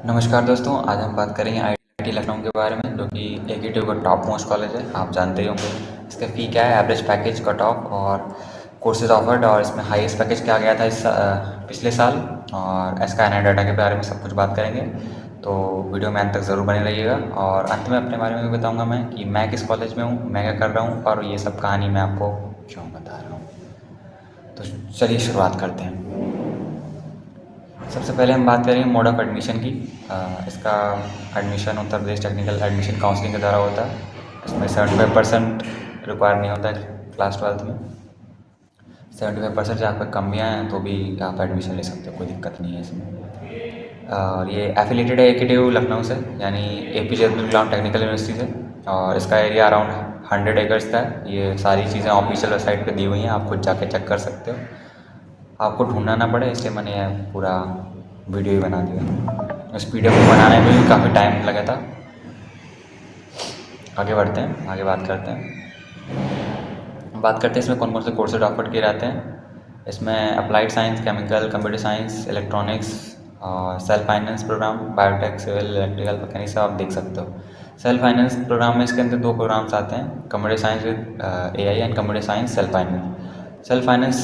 नमस्कार दोस्तों, आज हम बात करेंगे आईआईटी लखनऊ के बारे में, जो कि एकेटीयू का टॉप मोस्ट कॉलेज है। आप जानते ही होंगे इसका फ़ी क्या है, एवरेज पैकेज, कट ऑफ और कोर्सेज ऑफर्ड, और इसमें हाईएस्ट पैकेज क्या गया था पिछले साल, और इसका एनआई डाटा के बारे में सब कुछ बात करेंगे। तो वीडियो में अंत तक ज़रूर बने रहिएगा। और अंत में अपने बारे में भी बताऊँगा मैं कि मैं किस कॉलेज में हूँ, मैं क्या कर रहा हूँ, और ये सब कहानी मैं आपको क्यों बता रहा हूँ। तो चलिए शुरुआत करते हैं। सबसे पहले हम बात करेंगे मोड ऑफ़ एडमिशन की। इसका admission Uttar Pradesh technical admission counselling के द्वारा होता है। इसमें 75% रिक्वायर नहीं होता है क्लास 12th में। 75% से आप पर कम भी आए तो भी आप एडमिशन ले सकते हो, कोई दिक्कत नहीं है इसमें। और ये एफिलेटेड है एकेटीयू लखनऊ से, यानी APJ Abdul Kalam technical university से। और इसका एरिया अराउंड 100 एकर्स का है। ये सारी चीज़ें ऑफिशियल वेबसाइट पे दी हुई हैं, आप खुद जाके चेक कर सकते हो, आपको ढूंढना ना पड़े, इसलिए मैंने यह पूरा वीडियो ही बना दिया। उस पीडीएफ को बनाने में भी काफ़ी टाइम लगा था। आगे बढ़ते हैं, आगे बात करते हैं इसमें कौन कौन से कोर्सेज ऑफर किए जाते हैं। इसमें applied science, chemical, computer science, electronics, self finance program, biotech, civil, electrical, mechanics सब आप देख सकते हो। सेल्फ फाइनेंस प्रोग्राम में इसके अंदर 2 प्रोग्राम्स आते हैं, computer science with AI and computer science self finance. Self finance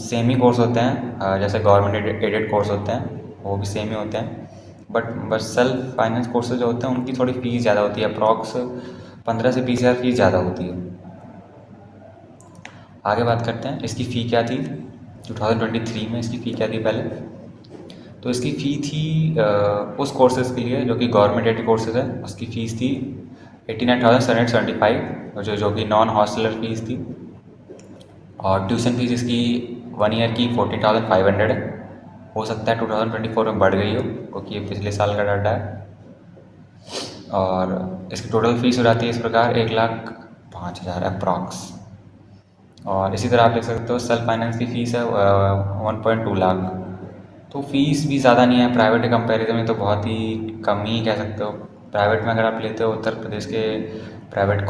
same he course होते हैं, जैसे गवर्नमेंट एडेड कोर्स होते हैं वो भी सेम ही होते हैं, बट सेल्फ फाइनेंस कोर्सेज जो होते हैं उनकी थोड़ी फ़ीस ज़्यादा होती है, अप्रॉक्स 15 से 20 हज़ार फ़ीस ज़्यादा होती है। आगे बात करते हैं इसकी फ़ी क्या थी। 2023 में इसकी फ़ी क्या थी पहले, तो इसकी फ़ी थी उस कोर्सेज़ के लिए जो कि गवर्नमेंट एडेड कोर्सेज़ है, उसकी फ़ीस थी 89,775, जो कि नॉन हॉस्टलर फ़ीस थी। और ट्यूशन फ़ीस इसकी 1 ईयर की 14,500 है। हो सकता है 2024 में बढ़ गई हो, क्योंकि ये पिछले साल का डाटा है। और इसकी टोटल फ़ीस हो जाती है इस प्रकार 1,05,000 अप्रॉक्स। और इसी तरह आप देख सकते हो सेल्फ फाइनेंस की फ़ीस है 1.2 लाख। तो फ़ीस भी ज़्यादा नहीं है, प्राइवेट के कंपैरिजन में तो बहुत ही कम ही कह सकते हो। प्राइवेट में अगर आप लेते हो उत्तर प्रदेश के प्राइवेट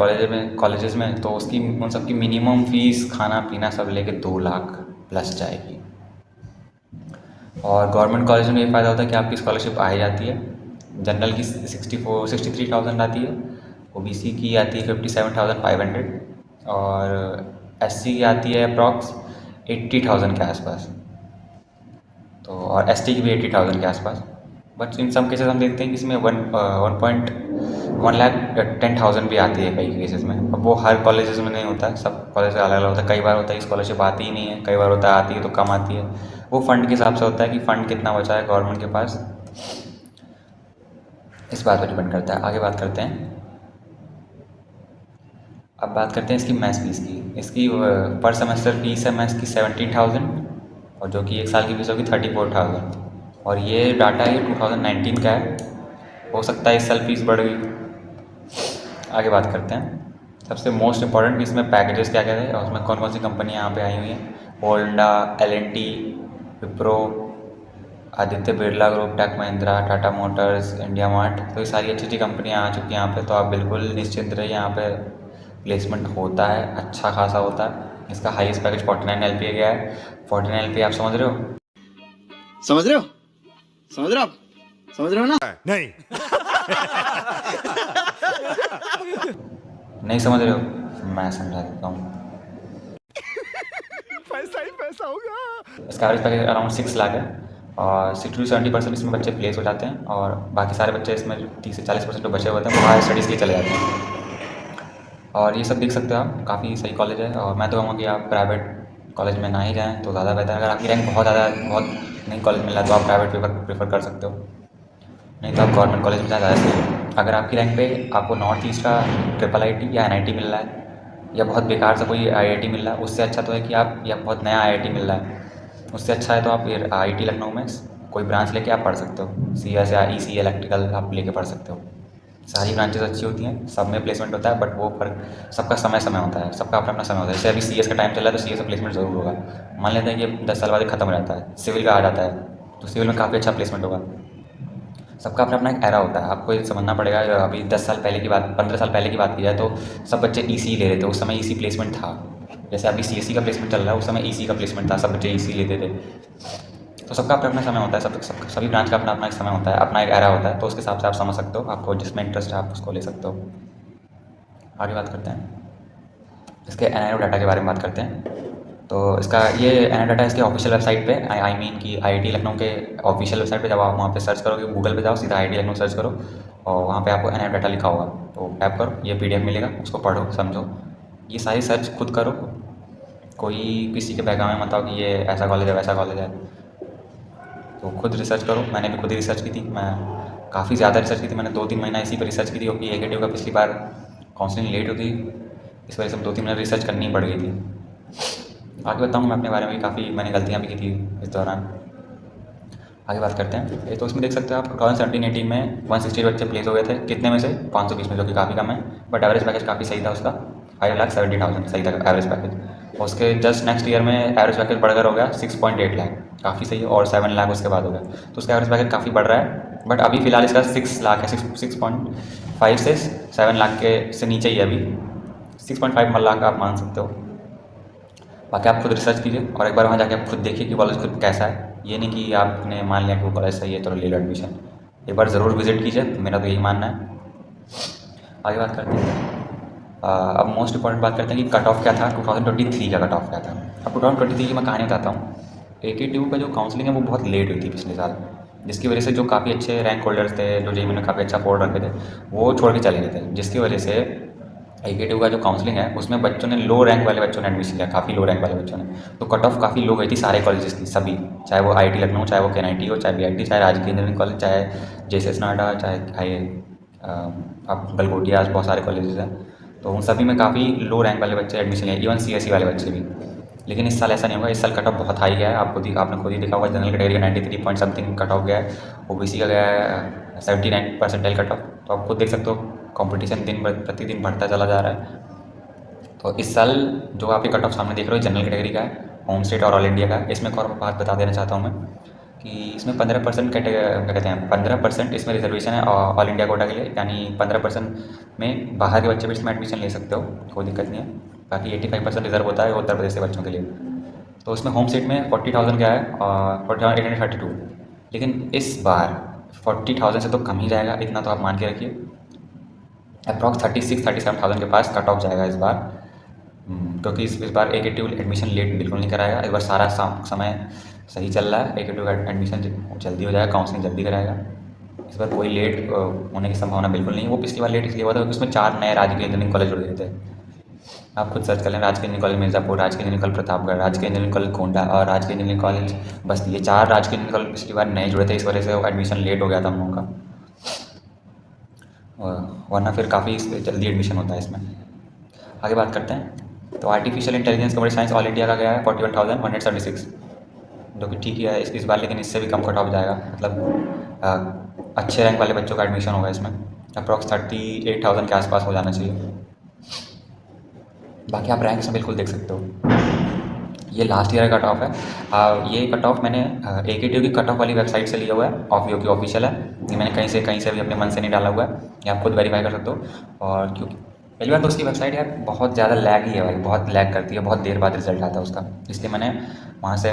कॉलेजेस में तो उसकी उन सब की मिनिमम फ़ीस, खाना पीना सब लेके 2 लाख प्लस जाएगी। और गवर्नमेंट कॉलेज में ये फ़ायदा होता है कि आपकी स्कॉलरशिप आ ही जाती है। जनरल की 63,000 आती है, ओबीसी की आती है 57,500, और एससी की आती है अप्रॉक्स 80,000 के आसपास। तो और एसटी की भी 80,000 के आसपास। बट इन सम केसेस हम देखते हैं कि इसमें 1,10,000 भी आती है कई केसेस में। अब वो हर कॉलेजेस में नहीं होता है, सब कॉलेज का अलग अलग होता है। कई बार होता है कि स्कॉलरशिप आती ही नहीं है, कई बार होता है आती है तो कम आती है। वो फ़ंड के हिसाब से होता है कि फ़ंड कितना बचा है गवर्नमेंट के पास, इस बात पर डिपेंड करता है। आगे बात करते हैं, अब बात करते हैं इसकी मैथ्स फीस की। इसकी पर सेमेस्टर फीस है मैथ्स की 17,000, और जो कि 1 साल की फीस होगी 34,000। और ये डाटा ये 2019 का है, हो सकता है इस साल फीस बढ़ गई। आगे बात करते हैं सबसे मोस्ट इम्पॉर्टेंट, इसमें पैकेजेस क्या क्या है और उसमें कौन कौन सी कंपनियाँ यहाँ पे आई हुई हैं। Honda, L and T, Wipro, Aditya Birla Group, Tech Mahindra, Tata Motors, India Mart, तो ये सारी अच्छी अच्छी कंपनियाँ आ चुकी हैं यहाँ पे। तो आप बिल्कुल निश्चिंत रहिए, यहाँ पे प्लेसमेंट होता है, अच्छा खासा होता है। इसका हाईएस्ट पैकेज 49 LPA गया है। 49 LPA आप समझ रहे हो? समझ रहे हो समझ रहे हो आप समझ रहे हो ना? नहीं। नहीं समझ रहे हो? मैं समझा देता हूँ। पैसा ही पैसा होगा। इसका एवरेज पैकेज अराउंड 6 लाख है, और 60-70% इसमें बच्चे प्लेस हो जाते हैं, और बाकी सारे बच्चे इसमें 30 से 40% जो बचे होते हैं वो हायर स्टडीज़ के लिए चले जाते हैं। और ये सब देख सकते हो आप, काफ़ी सही कॉलेज है। और मैं तो कहूँगा कि आप प्राइवेट कॉलेज में ना ही जाएँ तो ज़्यादा बेहतर है। अगर आपकी रैंक बहुत नहीं कॉलेज मिल रहा है तो आप प्राइवेट प्रेफर कर सकते हो, नहीं तो आप गवर्नमेंट कॉलेज में ज़्यादा सही है। अगर आपकी रैंक पे आपको नॉर्थ ईस्ट का IIIT या NIT मिल रहा है, या बहुत बेकार सा कोई IIT मिल रहा है, उससे अच्छा तो है कि आप, या बहुत नया IIT मिल रहा है, उससे अच्छा है तो आप ये IIT लखनऊ में कोई ब्रांच लेके आप पढ़ सकते हो। CS या EC इलेक्ट्रिकल आप लेके पढ़ सकते हो। सारी ब्रांचेस अच्छी होती हैं, सब में प्लेसमेंट होता है, बट वो फर्क सबका समय होता है, सबका अपना अपना समय होता है। जैसे अभी CS का टाइम चल रहा है तो CS का प्लेसमेंट ज़रूर होगा। मान लेते हैं कि 10 साल बाद ख़त्म हो जाता है, सिविल का आ जाता है, तो सिविल में काफ़ी अच्छा प्लेसमेंट होगा। सबका अपना अपना एक एरा होता है, आपको ये समझना पड़ेगा। अभी 10 साल पहले की बात, 15 साल पहले की बात की जाए तो सब बच्चे EC ले रहे थे, उस समय EC प्लेसमेंट था। जैसे अभी CSE का प्लेसमेंट चल रहा है, उस समय EC का प्लेसमेंट था, सब बच्चे EC लेते थे। तो सबका अपना अपना समय होता है, सभी ब्रांच का अपना अपना एक समय होता है, अपना एक एरा होता है, तो उसके हिसाब से आप समझ सकते हो, आपको जिसमें इंटरेस्ट है आप उसको ले सकते हो। आगे बात करते हैं इसके एनआईओ डाटा के बारे में बात करते हैं। तो इसका ये एनआईओ डाटा इसके ऑफिशियल वेबसाइट पे आई मीन कि आईआईटी लखनऊ के ऑफिशियल वेबसाइट पे जब आप वहाँ पे सर्च करोगे, गूगल पे जाओ, सीधा आईआईटी लखनऊ सर्च करो और वहाँ पे आपको एनआईओ डाटा लिखा होगा, तो टैप करो, ये पीडीएफ मिलेगा, उसको पढ़ो समझो, ये सारी सर्च खुद करो, कोई किसी के बैकग्राउंड में मत आओ कि ये ऐसा कॉलेज है वैसा कॉलेज है, तो खुद रिसर्च करो। मैंने भी खुद ही रिसर्च की थी, मैं काफ़ी ज़्यादा रिसर्च की थी, मैंने 2-3 महीना इसी पर रिसर्च की थी, क्योंकि एकेटिव का पिछली बार काउंसलिंग लेट हुई थी, इस वजह से 2-3 महीने रिसर्च करनी पड़ गई थी। आगे बताऊँ मैं अपने बारे में, काफ़ी मैंने गलतियाँ भी की थी इस दौरान। आगे बात करते हैं ये, तो इसमें देख सकते हो आप 2017-18 में 168 बच्चे प्लेस हो गए थे, कितने में से 520 में, जो कि काफ़ी कम है, बट एवरेज पैकेज काफ़ी सही था उसका, 5,70,000 सही था एवरेज पैकेज। उसके जस्ट नेक्स्ट ईयर में एवरेज पैकेज बढ़कर हो गया 6.8 लाख, काफ़ी सही है, और 7 लाख उसके बाद हो गया, तो उसका एवरेज पैकेज काफ़ी बढ़ रहा है, बट अभी फ़िलहाल इसका 6 लाख है, 6.5 से 7 लाख के से नीचे ही है अभी, 6.5 लाख आप मान सकते हो। बाकी आप खुद रिसर्च कीजिए और एक बार वहाँ जाके आप खुद देखिए कि कॉलेज खुद कैसा है, ये नहीं कि आपने मान लिया कि वो कॉलेज सही है तो ले लो एडमिशन, एक बार ज़रूर विजिट कीजिए, मेरा तो यही मानना है। आगे बात करते हैं अब मोस्ट इंपॉर्टेंट बात करते हैं कि कट ऑफ क्या था, 2023 का कट ऑफ क्या था। अब 2023 की मैं कहानी बताता हूँ। एकेटीयू का जो काउंसलिंग है वो बहुत लेट हुई थी पिछले साल, जिसकी वजह से जो काफ़ी अच्छे रैंक होल्डर्स थे, जो जेईई में काफ़ी अच्छा फोड़ रखे थे, वो छोड़ के चले गए थे, जिसकी वजह से एकेटीयू का जो काउंसलिंग है उसमें बच्चों ने, लो रैंक वाले बच्चों ने एडमिशन लिया, काफ़ी लो रैंक वाले बच्चों ने, तो कट ऑफ काफ़ी लो गई थी सारे कॉलेजेस की, सभी, चाहे वो आईआईटी लखनऊ, चाहे वो केएनआईटी हो, चाहे बीआईटी, चाहे राजकीय इंजीनियरिंग कॉलेज, चाहे जेएसएस नोएडा, चाहे आप गलगोटिया, बहुत सारे कॉलेजेस हैं, तो उन सभी में काफ़ी लो रैंक वाले बच्चे एडमिशन लिए, इवन सीएससी वाले बच्चे भी। लेकिन इस साल ऐसा नहीं होगा, इस साल कट ऑफ बहुत हाई गया है, आपने खुद ही देखा होगा, जनरल कैटेगरी का 93 पॉइंट समथिंग कट ऑफ गया है, ओबीसी का गया है 79 परसेंटाइल कट ऑफ, तो आप खुद देख सकते हो कंपटीशन प्रतिदिन बढ़ता चला जा रहा है। तो इस साल जो आप ये कट ऑफ सामने देख रहे हो जनरल कैटेगरी का है, होम स्टेट और ऑल इंडिया का है। इसमें एक और बात बता देना चाहता हूँ मैं कि इसमें 15% क्या कहते हैं, 15% इसमें रिजर्वेशन है ऑल इंडिया कोटा के लिए, यानी 15% में बाहर के बच्चे भी इसमें एडमिशन ले सकते हो, कोई दिक्कत नहीं है। बाकी 85% रिजर्व होता है उत्तर प्रदेश के बच्चों के लिए। तो इसमें होम स्टेट में 40,000 क्या है और 40,832, लेकिन इस बार 40,000 से तो कम ही जाएगा, इतना तो आप मान के रखिए, अप्रॉक्स 36,000-37,000 के पास कट ऑफ जाएगा इस बार, क्योंकि इस बार एकेटिव एडमिशन लेट बिल्कुल नहीं कराएगा, इस बार सारा समय सही चल रहा है, एकेटिव एडमिशन जल्दी हो जाएगा, काउंसलिंग जल्दी कराएगा, इस बार कोई लेट होने की संभावना बिल्कुल नहीं है। वो पिछली बार लेट इसलिए हुआ था क्योंकि उसमें 4 नए राजकीय इंजीनियरिंग कॉलेज जुड़ गए थे, आप खुद सर्च कर लें, राजकीय इंजीनियरिंग कॉलेज मिर्ज़ापुर, राजकीय इंजीनियरिंग कॉलेज प्रतापगढ़, राजकीय इंजीनियरिंग कॉलेज गोंडा और राजकीय इंजीनियरिंग कॉलेज बस्ती, ये 4 राजकीय इंजीनियरिंग कॉलेज पिछली बार नए जुड़े थे, इस वजह से एडमिशन लेट हो गया था हम लोगों का, वरना फिर काफ़ी जल्दी एडमिशन होता है इसमें। आगे बात करते हैं, तो artificial intelligence computer science all India का गया है 41,176, जो कि ठीक ही है इस बार, लेकिन इससे भी कम कट ऑफ जाएगा, मतलब अच्छे रैंक वाले बच्चों का एडमिशन होगा इसमें, अप्रॉक्स 38,000 के आसपास हो जाना चाहिए। बाकी आप रैंक इसमें बिल्कुल देख सकते हो, ये लास्ट ईयर का कट ऑफ है। ये कट ऑफ मैंने एकेटीयू की कट ऑफ वाली वेबसाइट से लिया हुआ है, ऑफियो की ऑफिशियल है, ये मैंने कहीं से भी अपने मन से नहीं डाला हुआ है, ये आप खुद वेरीफाई कर सकते हो। और क्योंकि पहली बार तो उसकी वेबसाइट यार बहुत ज़्यादा लैग ही है भाई, बहुत लैग करती है, बहुत देर बाद रिजल्ट आता है उसका, इसलिए मैंने वहाँ से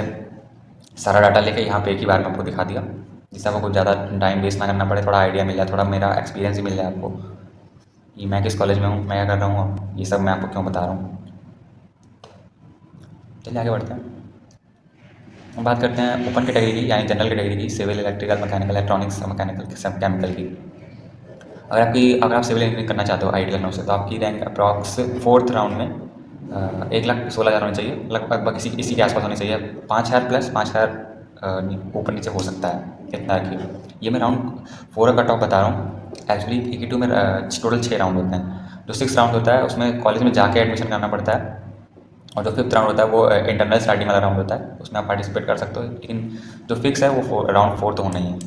सारा डाटा लेके यहाँ पे एक ही बार में आपको दिखा दिया, जिससे आपको कुछ ज़्यादा टाइम वेस्ट ना करना पड़े, थोड़ा आइडिया मिल जाए, थोड़ा मेरा एक्सपीरियंस ही मिल जाए आपको कि मैं किस कॉलेज में हूँ, मैं क्या कर रहा हूँ, और ये सब मैं आपको क्यों बता रहा हूँ। चलिए आगे बढ़ते हैं, हम बात करते हैं ओपन कैटेगरी की, यानी जनरल कैटेगरी की, civil, electrical, mechanical, electronics, mechanical, सब केमिकल की। अगर आप सिविल इंजीनियरिंग करना चाहते हो आईआईटी लखनऊ से, तो आपकी रैंक अप्रॉक्स 4th राउंड में 1,16,000 होनी चाहिए, लगभग इसी के आसपास होनी चाहिए, 5,000 प्लस 5,000 ऊपर नीचे हो सकता है, इतना रखिए। ये मैं राउंड 4 का कट ऑफ बता रहा हूँ, एक्चुअली एकेटीयू में टोटल 6 राउंड होते हैं, जो 6th राउंड होता है उसमें कॉलेज में जाके एडमिशन करना पड़ता है, और जो 5th राउंड होता है वो इंटरनल स्टार्टिंग वाला राउंड होता है, उसमें आप पार्टिसिपेट कर सकते हो, लेकिन जो फिक्स है वो राउंड 4 तो होना ही है।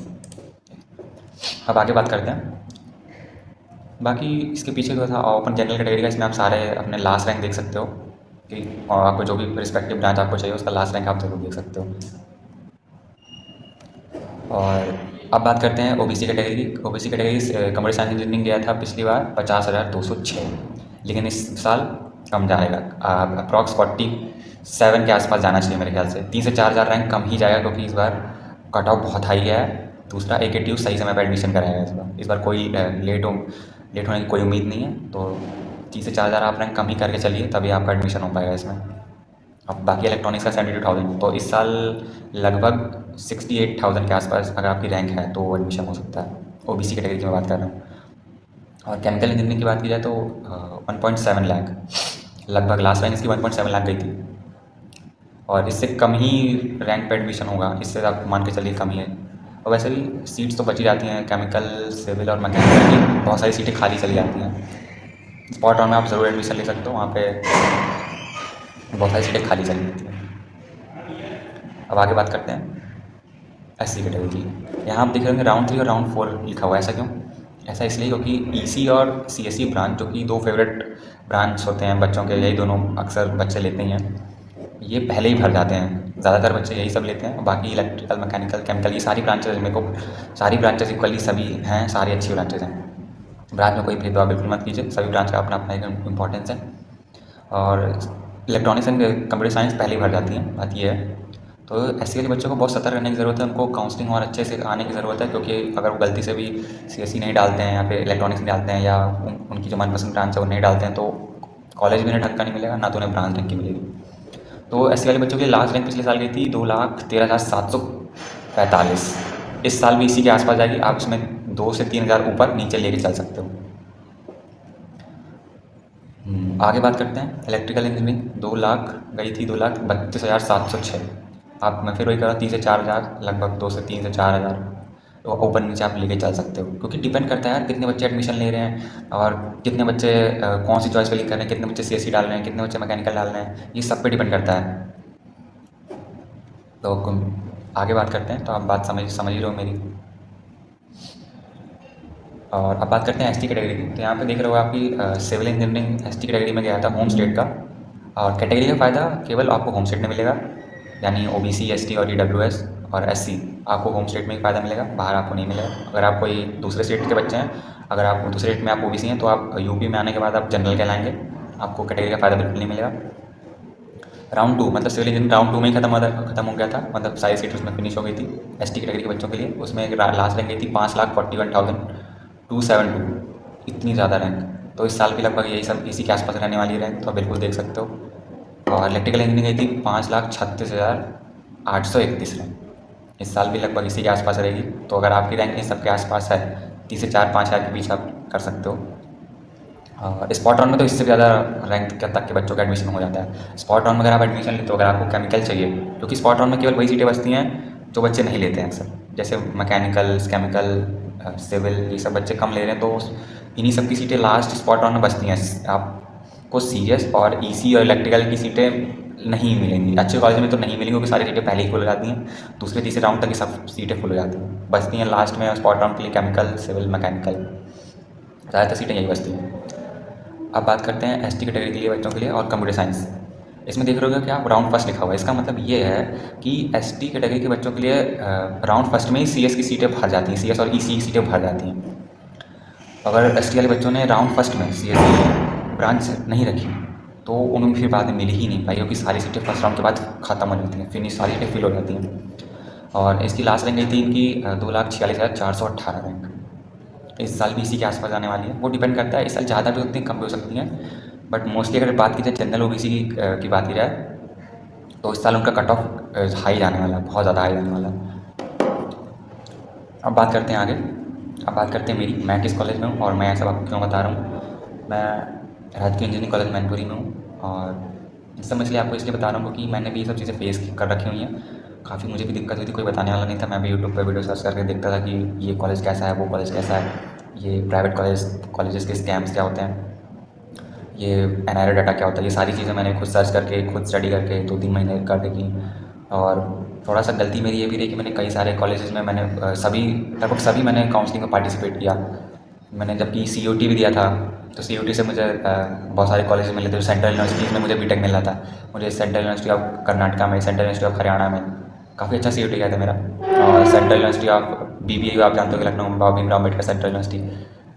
अब आगे बात करते हैं, बाकी इसके पीछे जो था ओपन जनरल कैटेगरी का, इसमें आप सारे अपने लास्ट रैंक देख सकते हो कि आपको जो भी रिस्पेक्टिव ब्रांच आपको चाहिए उसका लास्ट रैंक आप जरूर देख सकते हो। और अब बात करते हैं ओबीसी कैटेगरी की। OBC category computer science engineering गया था पिछली बार 50,206, लेकिन इस साल कम जाएगा, अप्रॉक्स 47 के आसपास जाना चाहिए मेरे ख्याल से, 3 से 4 हज़ार रैंक कम ही जाएगा, क्योंकि इस बार कट ऑफ बहुत हाई गया है। दूसरा AKTU सही समय पर एडमिशन कराएगा इस बार कोई लेट होने की कोई उम्मीद नहीं है। तो 30 से 4000 आप रैंक कम ही करके चलिए, तभी आपका एडमिशन हो पाएगा इसमें। अब बाकी इलेक्ट्रॉनिक्स का 72,000, तो इस साल लगभग 68,000 के आसपास अगर आपकी रैंक है तो एडमिशन हो सकता है। OBC कैटेगरी की मैं बात कर रहा हूँ। और केमिकल इंजीनियरिंग की बात की जाए तो 1.7 लाख, लगभग लास्ट रैंक इसकी 1.7 लाख गई थी। और इससे कम ही रैंक पे एडमिशन होगा, इससे आप मान के चलिए कम ही है। और वैसे भी सीट्स तो बची जाती हैं, केमिकल, सिविल और मैकेनिकल की बहुत सारी सीटें खाली चली जाती हैं। स्पॉट ऑन में आप ज़रूर एडमिशन ले सकते हो, वहाँ पे बहुत सारी सीटें खाली चली जाती हैं। अब आगे बात करते हैं SC कैटेगरी की। यहाँ आप देख रहे होंगे राउंड 3 और राउंड 4 लिखा हुआ है। ऐसा क्यों? ऐसा इसलिए क्योंकि EC और CSE ब्रांच, जो कि 2 फेवरेट ब्रांच होते हैं बच्चों के, यही दोनों अक्सर बच्चे लेते ही हैं, ये पहले ही भर जाते हैं। ज़्यादातर बच्चे यही सब लेते हैं। बाकी इलेक्ट्रिकल, मैकेनिकल, केमिकल, ये सारी ब्रांचेज मेरे को सारी ब्रांचेज इक्वली सभी हैं, सारी अच्छी ब्रांचेज हैं। ब्रांच में कोई भेदभाव बिल्कुल मत कीजिए, सभी ब्रांच का अपना अपना एक इम्पॉर्टेंस है। और इलेक्ट्रॉनिक्स एंड कंप्यूटर साइंस पहले ही भर जाती हैं, बात ये है। तो SC वाले बच्चों को बहुत सतर्क रहने की ज़रूरत है, उनको काउंसलिंग और अच्छे से आने की ज़रूरत है, क्योंकि अगर वो गलती से भी CSE नहीं डालते हैं या फिर इलेक्ट्रॉनिक्स नहीं डालते हैं या उनकी जो मनपसंद ब्रांच है वो नहीं डालते हैं, तो कॉलेज भी उन्हें ढंग का नहीं मिलेगा, ना तो उन्हें ब्रांच ढंग की मिलेगी। तो SC वाले बच्चों के लिए लास्ट रैंक पिछले साल गई थी 2,13,745। इस साल भी इसी के आसपास जाएगी। आप इसमें 2 से 3,000 ऊपर नीचे लेके चल सकते हो। आगे बात करते हैं इलेक्ट्रिकल इंजीनियरिंग। 2 लाख गई थी, 2,32,706। आप मैं फिर वही कर रहा हूँ, 3 से 4,000, लगभग 2 से 3 से 4,000 तो ऊपर नीचे आप लेके चल सकते हो, क्योंकि डिपेंड करता है यार कितने बच्चे एडमिशन ले रहे हैं और कितने बच्चे कौन सी चॉइस पे लिख कर रहे हैं, कितने बच्चे CSE डाल रहे हैं, कितने बच्चे मैकेनिकल डाल रहे हैं, ये सब पे डिपेंड करता है। तो आगे बात करते हैं। तो आप बात समझ ही रहे हो मेरी। और अब बात करते हैं ST कैटेगरी की। तो यहाँ पे देख रहे हो आपकी सिविल इंजीनियरिंग ST कैटेगरी में गया था होम स्टेट का। और कैटेगरी का फ़ायदा केवल आपको होम स्टेट में मिलेगा, यानी OBC, ST और EWS और SC आपको होम स्टेट में ही फ़ायदा मिलेगा, बाहर आपको नहीं मिलेगा। अगर आप कोई दूसरे स्टेट के बच्चे हैं, अगर आप दूसरे स्टेट में आप OBC हैं, तो आप UP में आने के बाद आप जनरल कहलाएंगे, आपको कैटेगरी का फ़ायदा बिल्कुल नहीं मिलेगा। राउंड 2 मतलब सिविल इंजीनियरिंग राउंड 2 में ही खत्म हो गया था, मतलब सारी सीट उसमें फिनिश हो गई थी ST कैटेगरी के बच्चों के लिए। उसमें लास्ट रैंक गई थी 5,41,272, इतनी ज़्यादा रैंक। तो इस साल भी लगभग यही सब इसी के आसपास रहने वाली रैंक, तो आप बिल्कुल देख सकते हो। और इलेक्ट्रिकल इंजीनियरिंग गई थी 5,36,831 रैंक, इस साल भी लगभग इसी के आसपास रहेगी। तो अगर आपकी रैंक इन सब के आसपास है, 30 से 4-5 हज़ार के बीच आप कर सकते हो। स्पॉट ऑन में तो इससे ज़्यादा रैंक तक के बच्चों का एडमिशन हो जाता है। स्पॉट ऑन में अगर आप एडमिशन लेते हो, अगर आपको केमिकल चाहिए, क्योंकि स्पॉट ऑन में केवल वही सीटें बचती हैं जो बच्चे नहीं लेते हैं अक्सर, जैसे मैकेनिकल, केमिकल, सिविल, ये सब बच्चे कम ले रहे हैं, तो इन्हीं सब की सीटें लास्ट स्पॉट ऑन में बचती हैं। आपको CS और EC और इलेक्ट्रिकल की सीटें नहीं मिलेंगी, अच्छे कॉलेज में तो नहीं मिलेंगी, क्योंकि सारी सीटें पहले ही फुल हो जाती हैं। दूसरे तीसरे राउंड तक ये सब सीटें फुल हो जाती हैं, बचती हैं लास्ट में स्पॉट ऑन के लिए केमिकल, सिविल, मैकेनिकल, ज़्यादातर सीटें यही बचती हैं। अब बात करते हैं ST कैटेगरी के लिए बच्चों के लिए और कंप्यूटर साइंस। इसमें देख रहे हो कि आप राउंड फर्स्ट लिखा हुआ है, इसका मतलब ये है कि ST कैटेगरी के बच्चों के लिए राउंड फर्स्ट में ही CS की सीटें भर जाती हैं, CS और EC की सीटें भर जाती हैं। अगर ST वाले बच्चों ने राउंड फर्स्ट में CSE ब्रांच नहीं रखी, तो उन्हें फिर बाद में मिल ही नहीं पाई, क्योंकि सारी सीटें फर्स्ट राउंड के बाद ख़त्म हो जाती हैं, फिनिश सारी सीटें फिल हो जाती हैं। और इसकी लास्ट रैंक गई थी इनकी 2,46,418 रैंक, इस साल भी इसी के आसपास आने वाली है। वो डिपेंड करता है, इस साल ज़्यादा भी होती हैं, कम भी हो सकती हैं, बट मोस्टली अगर बात की जाए जनरल OBC की बात की जाए, तो इस साल उनका कट ऑफ हाई जाने वाला है, बहुत ज़्यादा हाई जाने वाला है। अब बात करते हैं आगे। अब बात करते हैं मैं किस कॉलेज में हूँ और मैं सब आपको क्यों बता रहा हूँ। मैं राजकीय इंजीनियरिंग कॉलेज मैनपुरी में हूँ, और इस सब इसलिए आपको इसलिए बता रहा हूँ क्योंकि मैंने भी ये सब चीज़ें फेस कर रखी हुई हैं। काफ़ी मुझे भी दिक्कत हुई थी, कोई बताने वाला नहीं था। मैं भी यूट्यूब पर वीडियो सर्च करके देखता था कि ये कॉलेज कैसा है, वो कॉलेज कैसा है, ये प्राइवेट कॉलेजेस के स्कैम्स क्या होते हैं, ये NIRA डाटा क्या होता है, ये सारी चीज़ें मैंने खुद सर्च करके, खुद स्टडी करके 2-3 महीने करके की। और थोड़ा सा गलती मेरी ये भी रही कि मैंने कई सारे कॉलेजेस में मैंने लगभग सभी मैंने काउंसलिंग में पार्टिसिपेट किया। मैंने जबकि COT भी दिया था, तो COT से मुझे बहुत सारे कॉलेज मिले थे। सेंट्रल यूनिवर्सिटीज़ में मुझे BTech मिल रहा था, मुझे सेंट्रल यूनिवर्सिटी ऑफ कर्नाटका में, सेंट्रल यूनिवर्सिटी ऑफ हरियाणा में काफ़ी अच्छा COT गया था मेरा। और सेंट्रल यूनिवर्सिटी ऑफ BBU आप जानते हो कि लखनऊ में, बाबा भीमराव अम्बेडकर सेंट्रल यूनिवर्सिटी,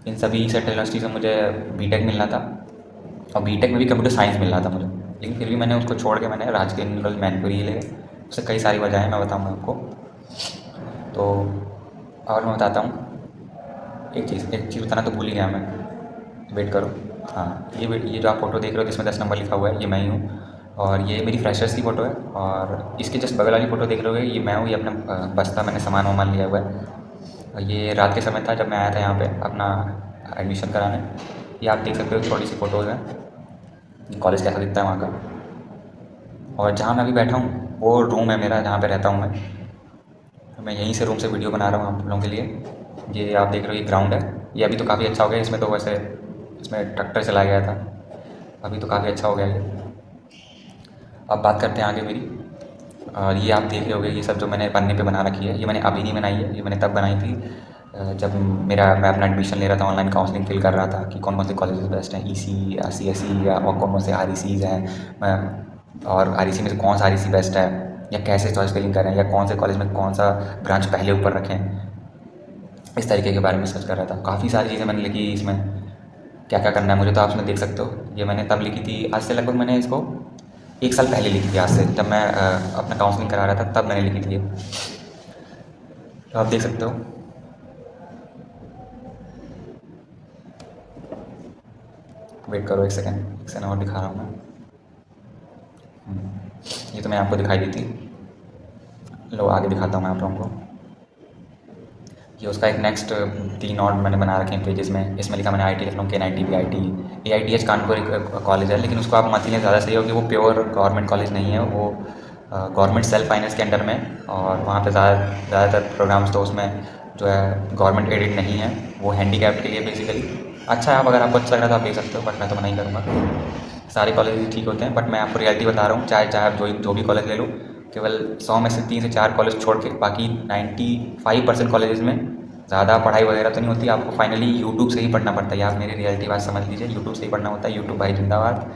इन सभी सेंट्रल यूनिवर्सिटी से मुझे BTech मिलना था। और BTech में भी कंप्यूटर साइंस मिल रहा था मुझे, लेकिन फिर भी मैंने उसको छोड़ के मैंने राजकीय इंजीनियरिंग मैनपुरी ले। उससे कई सारी वजह हैं, मैं बताऊँगा आपको। तो और मैं बताता हूँ एक चीज़ बताना तो भूल ही गया मैं, वेट करो। हाँ, ये जो आप फ़ोटो देख रहे हो जिसमें 10 नंबर लिखा हुआ है, ये मैं ही हूँ। और ये मेरी फ्रेशर्स की फ़ोटो है, और इसके जस्ट बगल वाली फ़ोटो देख रहे होगे, ये मैं हूँ। ये अपना बस्ता मैंने सामान लिया हुआ है। और ये रात के समय था जब मैं आया था यहाँ पे अपना एडमिशन कराने। ये आप देख सकते हो, छोटी सी फ़ोटोज़ हैं। कॉलेज कैसा दिखता है वहाँ का। और जहाँ मैं अभी बैठा हूँ वो रूम है मेरा, जहाँ पे रहता हूँ मैं यहीं से रूम से वीडियो बना रहा हूँ आप लोगों के लिए। ये आप देख रहे हो, ये ग्राउंड है। ये अभी तो काफ़ी अच्छा हो गया, इसमें तो वैसे इसमें ट्रैक्टर चलाया गया था, अभी तो काफ़ी अच्छा हो गया ये। अब बात करते हैं आगे मेरी। और ये आप देख रहे होगे, ये सब जो मैंने पन्ने पे बना रखी है, ये मैंने अभी नहीं बनाई है, ये मैंने तब बनाई थी जब मैं अपना एडमिशन ले रहा था, ऑनलाइन काउंसलिंग फिल कर रहा था कि कौन कौन से कॉलेजेस बेस्ट हैं, EC CSE या और कौन कौन से RECs हैं। और REC में से कौन सा REC बेस्ट है, या कैसे चॉइस फिलिंग करें, या कौन से कॉलेज में कौन सा ब्रांच पहले ऊपर रखें। इस तरीके के बारे में सर्च कर रहा था। काफ़ी सारी चीज़ें मैंने लिखी इसमें, क्या क्या करना है मुझे, तो आप इसमें देख सकते हो। ये मैंने तब लिखी थी, आज से लगभग मैंने इसको 1 साल पहले लिखी थी, आज से, जब मैं अपना काउंसलिंग करा रहा था तब मैंने लिखी थी ये। तो आप देख सकते हो। वेट करो एक सेकंड और दिखा रहा हूँ मैं। ये तो मैं आपको दिखाई दी थी, लो आगे दिखाता हूँ मैं आप लोगों को। ये उसका एक नेक्स्ट 3 और मैंने बना रखे हैं पेजेस में। इसमें लिखा मैंने IIT Lucknow, KNIT BIT AITH Kanpur एक कॉलेज है, लेकिन उसको आप मत लें, ज़्यादा सही हो कि वो प्योर गवर्नमेंट कॉलेज नहीं है, वो गवर्नमेंट सेल्फ फाइनेंस के अंडर में। और वहाँ पे ज़्यादातर प्रोग्राम्स तो उसमें जो है गवर्नमेंट एडेड नहीं है, वो हैंडीकैप्ड के लिए बेसिकली अच्छा है। अब अगर आपको अच्छा लग रहा है तो आप देख सकते हो, बट मैं तो मना ही करूँगा। सारे कॉलेज ठीक होते हैं, बट मैं आपको रियलिटी बता रहा हूँ। चाहे चाहे आप जो भी कॉलेज ले लो, केवल 100 में से 3 से 4 कॉलेज छोड़ के बाकी 95% कॉलेजेस में ज़्यादा पढ़ाई वगैरह तो नहीं होती। आपको फाइनली यूट्यूब से ही पढ़ना पड़ता है। आप मेरी रियलिटी बात समझ लीजिए, यूट्यूब से ही पढ़ना होता है। यूट्यूब भाई जिंदाबाद।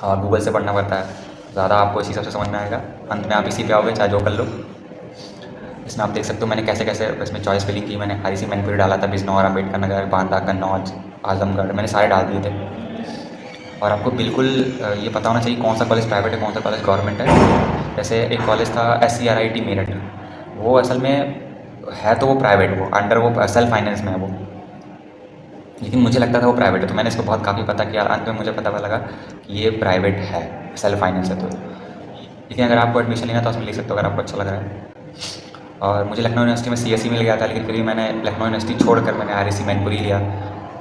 और गूगल से पढ़ना पड़ता है, ज़्यादा आपको इसी सबसे समझ में आएगा। अंत में आप इसी पे आओगे, चाहे जो कर लो। इसमें आप देख सकते हो मैंने कैसे कैसे इसमें चॉइस फिलिंग की। मैंने REC मैनपुरी डाला था, बिजनौर, अम्बेडकर नगर, बांदा, कन्नौज, आजमगढ़, मैंने सारे डाल दिए थे। और आपको बिल्कुल ये पता होना चाहिए कौन सा कॉलेज प्राइवेट है, कौन सा कॉलेज गवर्नमेंट है। जैसे एक कॉलेज था SCRIT मेरठ, वो असल में है तो वो प्राइवेट, वो अंडर वो सेल्फ फाइनेंस में है वो, लेकिन मुझे लगता था वो प्राइवेट है। तो मैंने इसको बहुत काफ़ी पता किया, अंत में मुझे पता लगा कि ये प्राइवेट है, सेल्फ फाइनेंस है। तो लेकिन अगर आपको एडमिशन लेना तो उसमें ले सकते हो, अगर आपको अच्छा लग रहा है। और मुझे लखनऊ यूनिवर्सिटी में CSE मिल गया था, लेकिन फिर भी मैंने लखनऊ यूनिवर्सिटी छोड़कर मैंने REC मैनपुरी लिया।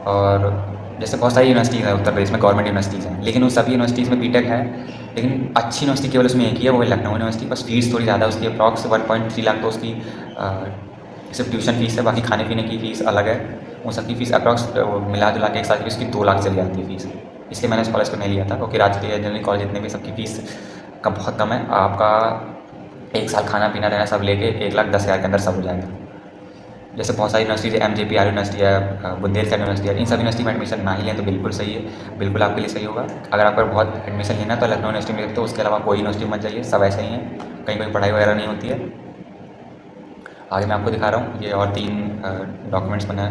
और जैसे बहुत सारी यूनिवर्सिटीज़ हैं उत्तर प्रदेश में, गवर्नमेंट यूनिवर्सिटीज़ हैं, लेकिन उन सभी यूनिवर्सिटीज़ में BTech है, लेकिन अच्छी यूनिवर्सिटी केवल उसमें एक ही है, वो है लखनऊ यूनिवर्सिटी। बस फीस थोड़ी ज़्यादा है उसकी, अप्रॉक्स 1.3 लाख तो उसकी सिर्फ ट्यूशन फीस है, बाकी खाने पीने की फ़ीस अलग है। उन सबकी फ़ीस अप्रॉक्स मिला जुला के 1 साल की उसकी 2 लाख चली जाती है फ़ीस। इसलिए मैंने इस कॉलेज को नहीं लिया था, क्योंकि राजकीय इंजीनियरिंग कॉलेज जितने भी सबकी फ़ीस का बहुत कम है। आपका 1 साल खाना पीना रहना सब लेके 1,10,000 के अंदर सब हो जाएगा। जैसे बहुत सारी यूनिवर्सिटीज़ है, MJPR यूनिवर्सिटी है, बुंदेलखंड यूनिवर्सिटी है, इन सभी यूनिवर्सिटी में एडमिशन ना ही लें तो बिल्कुल सही है, बिल्कुल आपके लिए सही होगा। अगर आपको बहुत एडमिशन लेना है तो लखनऊ यूनिवर्सिटी में देखते हो, उसके अलावा कोई यूनिवर्सिटी मत जाइए, सब ऐसे ही हैं, कहीं कोई पढ़ाई वगैरह नहीं होती है। आगे मैं आपको दिखा रहा हूँ, ये और 3 डॉक्यूमेंट्स बना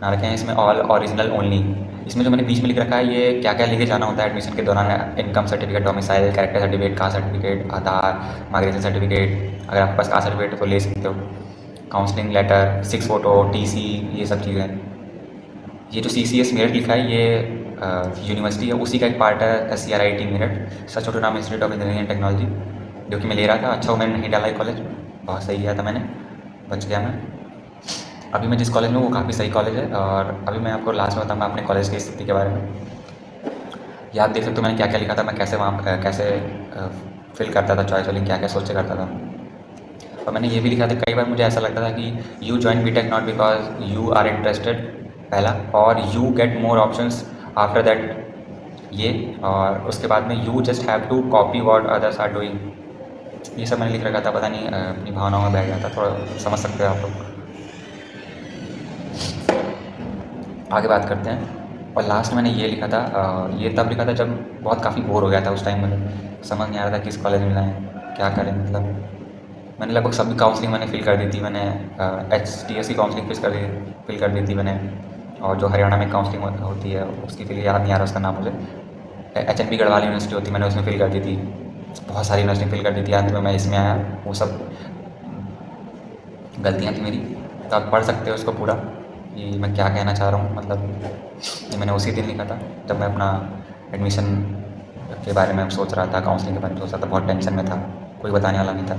रखे हैं इसमें, ऑल ओरिजिनल ओनली। इसमें जो मैंने बीच में लिख रखा है, ये क्या क्या लेके जाना होता है एडमिशन के दौरान। Income certificate, domicile, character certificate, caste certificate, Aadhaar, migration certificate, अगर आपके पास कास्ट सर्टिफिकेट है तो ले सकते हो, काउंसलिंग लेटर, 6 फ़ोटो, TC, ये सब चीज़ें। ये जो CCS मेरठ लिखा है, ये यूनिवर्सिटी है, उसी का एक पार्ट है SCRIT Meerut, such autonomous institute of engineering and technology, जो कि मैं ले रहा था। अच्छा वो मैंने नहीं डाला है कॉलेज, बहुत सही लिया था मैंने, बच गया मैं। अभी मैं जिस कॉलेज में हूँ वो काफ़ी सही कॉलेज है। और अभी मैं आपको लास्ट में बताऊँगा अपने कॉलेज की स्थिति के बारे में। ये आप देख सकते हो मैंने क्या क्या लिखा था, मैं कैसे वहाँ कैसे फिल करता था चॉइस वाली, क्या क्या सोच के करता था। और मैंने ये भी लिखा था, कई बार मुझे ऐसा लगता था कि you join BTech not because you are interested, पहला, और you get more options after that, ये, और उसके बाद में you just have to copy what others are doing. ये सब मैंने लिख रखा था, पता नहीं अपनी भावनाओं में बह गया था, थोड़ा समझ सकते हो आप लोग। आगे बात करते हैं। और लास्ट मैंने ये लिखा था, ये तब लिखा था जब बहुत काफ़ी बोर हो गया था। उस टाइम मुझे समझ नहीं आ रहा था किस कॉलेज में जाएँ, क्या करें, मतलब मैंने लगभग सभी काउंसलिंग मैंने फिल कर दी थी। मैंने HTS की काउंसलिंग फिल कर दी थी मैंने, और जो हरियाणा में काउंसलिंग होती है उसकी फिर याद नहीं आ रहा उसका नाम मुझे, HNB गढ़वाल यूनिवर्सिटी होती है, मैंने उसमें फिल कर दी थी। बहुत सारी यूनिवर्सिटी फिल कर दी थी, अंत में मैं इसमें आया। वो सब गलतियाँ थी मेरी, तो आप पढ़ सकते हो उसको पूरा कि मैं क्या कहना चाह रहा हूँ। मतलब ये मैंने उसी दिन लिखा था जब मैं अपना एडमिशन के बारे में सोच रहा था, काउंसलिंग के बारे में सोच रहा था, बहुत टेंशन में था, कोई बताने वाला नहीं था।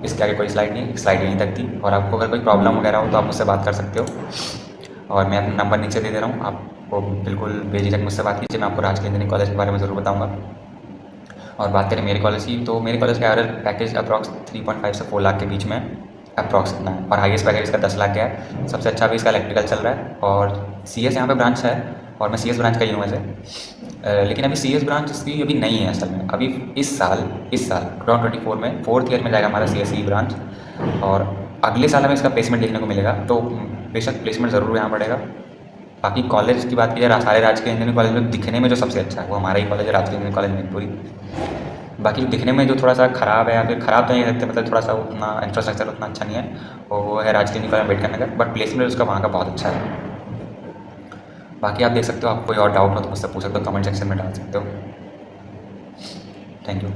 इसके आगे कोई स्लाइड नहीं, स्लाइड यहीं तक थी। और आपको अगर कोई प्रॉब्लम वगैरह हो तो आप मुझसे बात कर सकते हो, और मैं अपना नंबर नीचे दे दे रहा हूँ, आपको बिल्कुल बेझिझक मुझसे बात कीजिए। मैं आपको राजकीय इंजीनियरिंग कॉलेज के बारे में ज़रूर बताऊँगा। और बात करें मेरे कॉलेज की, तो मेरे कॉलेज का एवरेज पैकेज अप्रॉक्स 3.5 से 4 लाख के बीच में अप्रॉक्स इतना है, और हाईएस्ट पैकेज इसका 10 लाख का है। सबसे अच्छा भी इसका इलेक्ट्रिकल चल रहा है, और CS यहाँ पे ब्रांच है, और मैं CS ब्रांच का ही हूँ वैसे। लेकिन अभी CS ब्रांच इसकी अभी नहीं है असल में। अभी इस साल 2024 में 4th ईयर में जाएगा हमारा CSE ब्रांच, और अगले साल हमें इसका प्लेसमेंट देखने को मिलेगा। तो बेशक प्लेसमेंट ज़रूर यहाँ बढ़ेगा। बाकी कॉलेज की बात की जाए, सारे राजकीय इंजीनियरिंग कॉलेज में दिखने में जो सबसे अच्छा है वो हमारा ही कॉलेज है, राजकीय इंजीनियरिंग कॉलेज मैनपुरी। बाकी जो दिखने में जो थोड़ा सा ख़राब है, या फिर ख़राब तो नहीं सकते, मतलब थोड़ा सा उतना इंफ्रास्ट्रक्चर उतना अच्छा नहीं है, वो है राजकीय engineering college Ambedkar Nagar. But placement उसका वहाँ का बहुत अच्छा है। बाकी आप देख सकते हो, आप कोई और डाउट हो तो मुझसे पूछ सकते हो, कमेंट सेक्शन में डाल सकते हो। Thank you.